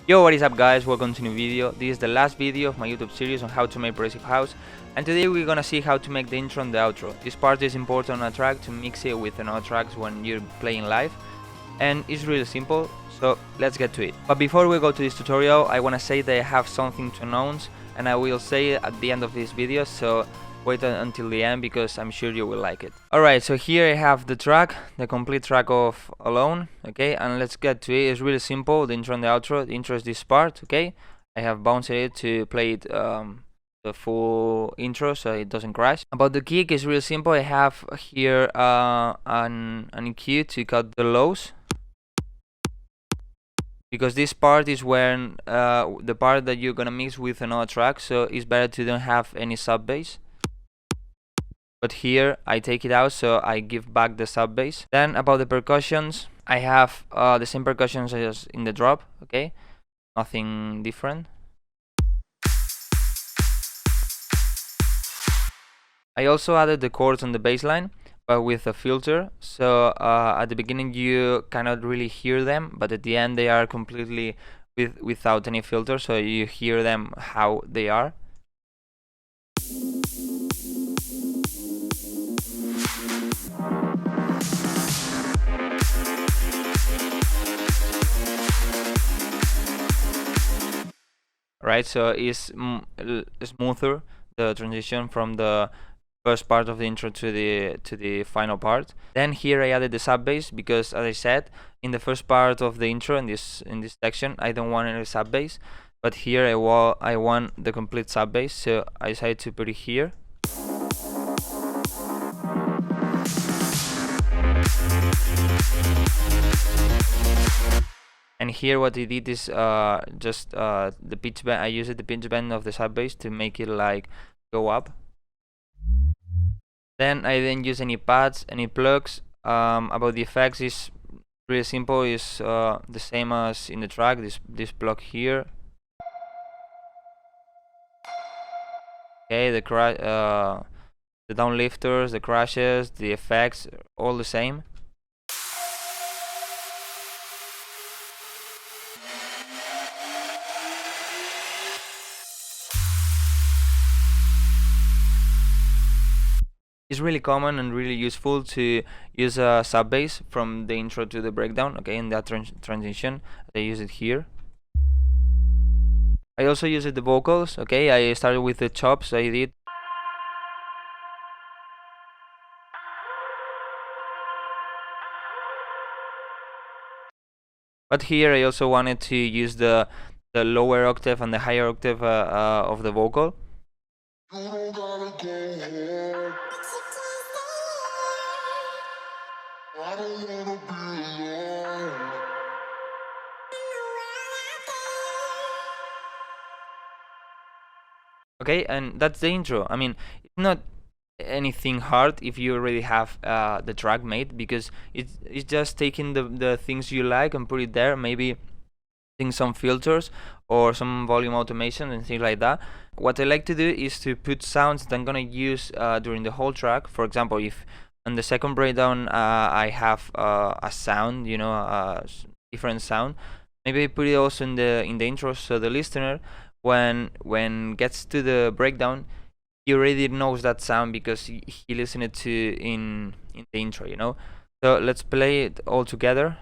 Yo, what is up guys, welcome to a new video. This is the last video of my YouTube series on how to make progressive house, and today we're gonna see how to make the intro and the outro. This part is important on a track to mix it with another tracks when you're playing live, and it's really simple, so let's get to it. But before we go to this tutorial, I wanna say that I have something to announce, and I will say it at the end of this video, so wait until the end because I'm sure you will like it. Alright, so here I have the track, the complete track of Alone, okay, and let's get to it. It's really simple, the intro and the outro. The intro is this part, okay. I have bounced it to play it the full intro so it doesn't crash. About the kick, it's really simple. I have here an EQ to cut the lows, because this part is when the part that you're gonna mix with another track, so it's better to don't have any sub bass. But here I take it out, so I give back the sub bass. Then about the percussions, I have the same percussions as in the drop, okay, nothing different. I also added the chords on the bass line, but with a filter, so at the beginning you cannot really hear them, but at the end they are completely without any filter, so you hear them how they are. Right, so it's smoother, the transition from the first part of the intro to the final part. Then here I added the sub bass because, as I said, in the first part of the intro in this section I don't want any sub bass, but here I want the complete sub bass, so I decided to put it here. And here what I did is just the pitch bend. I used the pitch bend of the sub bass to make it like go up. Then I didn't use any pads, any plugs. About the effects is really simple. Is the same as in the track. This plug here. Okay, the downlifters, the crashes, the effects, all the same. It's really common and really useful to use a sub bass from the intro to the breakdown, okay, in that transition. I use it here. I also use the vocals, okay. I started with the chops. I did. But here I also wanted to use the lower octave and the higher octave of the vocal. Okay, and that's the intro. I mean, it's not anything hard if you already have the track made, because it's just taking the things you like and put it there, maybe some filters or some volume automation and things like that. What I like to do is to put sounds that I'm gonna use during the whole track. For example, if on the second breakdown I have a sound, you know, a different sound, maybe I put it also in the intro, so the listener when gets to the breakdown, he already knows that sound because he listened to in the intro, you know. So let's play it all together.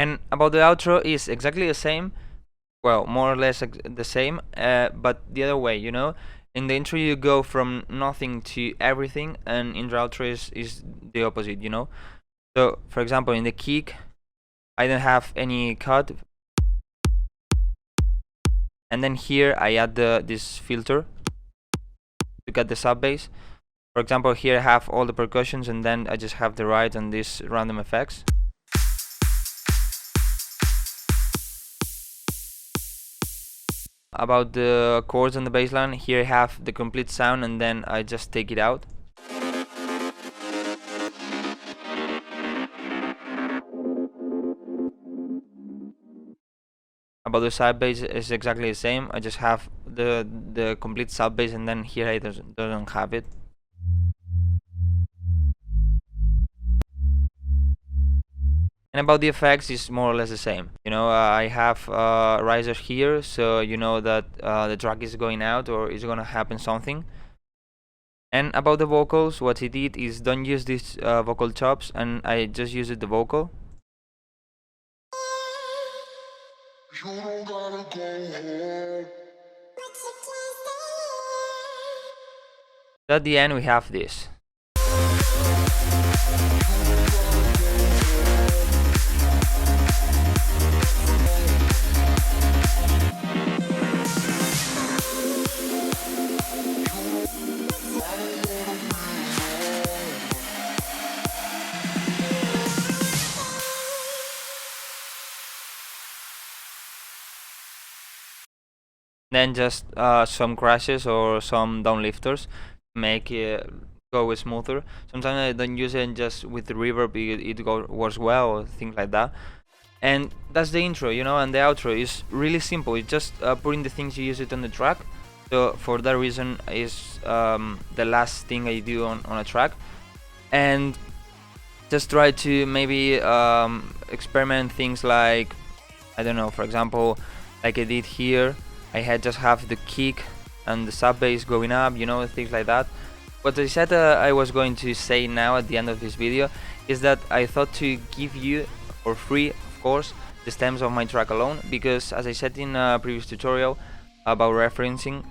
And about the outro is exactly the same, well, more or less the same, but the other way, you know. In the intro you go from nothing to everything, and in the outro is the opposite, you know. So for example, in the kick I don't have any cut, and then here I add this filter to cut the sub bass. For example, here I have all the percussions, and then I just have the ride and these random effects. about the chords on the bass line, here I have the complete sound and then I just take it out. About the side bass is exactly the same. I just have the complete sub bass and then here I doesn't have it. And about the effects is more or less the same. You know, I have risers here, so you know that the track is going out or is gonna happen something. And about the vocals, what he did is don't use these vocal chops, and I just used the vocal. At the end we have this. Then just some crashes or some downlifters to make it go smoother. Sometimes I don't use it, and just with the reverb it works well, or things like that. And that's the intro, you know, and the outro is really simple. It's just putting the things you use it on the track. So for that reason is the last thing I do on a track. And just try to maybe experiment things like, I don't know, for example, like I did here, I had just have the kick and the sub bass going up, you know, things like that. What I said I was going to say now at the end of this video is that I thought to give you for free, of course, the stems of my track alone, because as I said in a previous tutorial about referencing,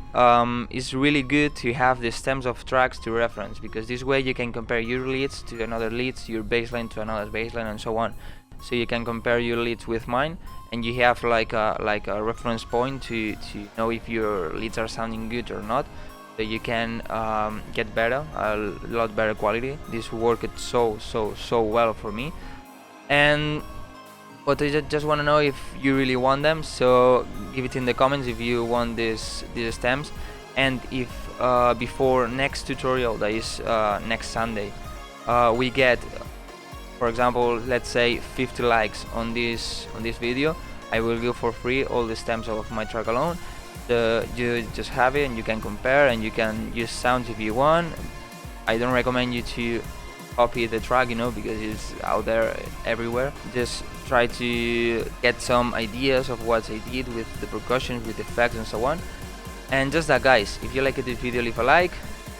it's really good to have the stems of tracks to reference, because this way you can compare your leads to another leads, your bassline to another bassline, and so on. So you can compare your leads with mine, and you have like a reference point to know if your leads are sounding good or not. So you can get better, a lot better quality. This worked so well for me. And but I just want to know if you really want them, so give it in the comments if you want these stems. And if before next tutorial, that is next Sunday, we get, for example, let's say 50 likes on this video, I will give for free all the stems of my track alone. You just have it and you can compare, and you can use sounds if you want. I don't recommend you to copy the track, you know, because it's out there everywhere. Just try to get some ideas of what I did with the percussion, with the effects and so on. And just that, guys, if you liked this video, leave a like.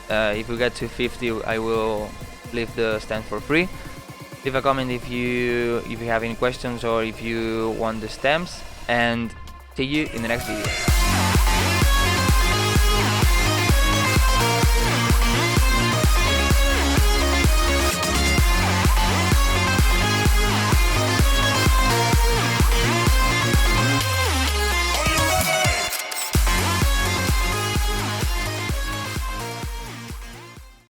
If we get to 50, I will leave the stems for free. Leave a comment if you have any questions or if you want the stems, and see you in the next video.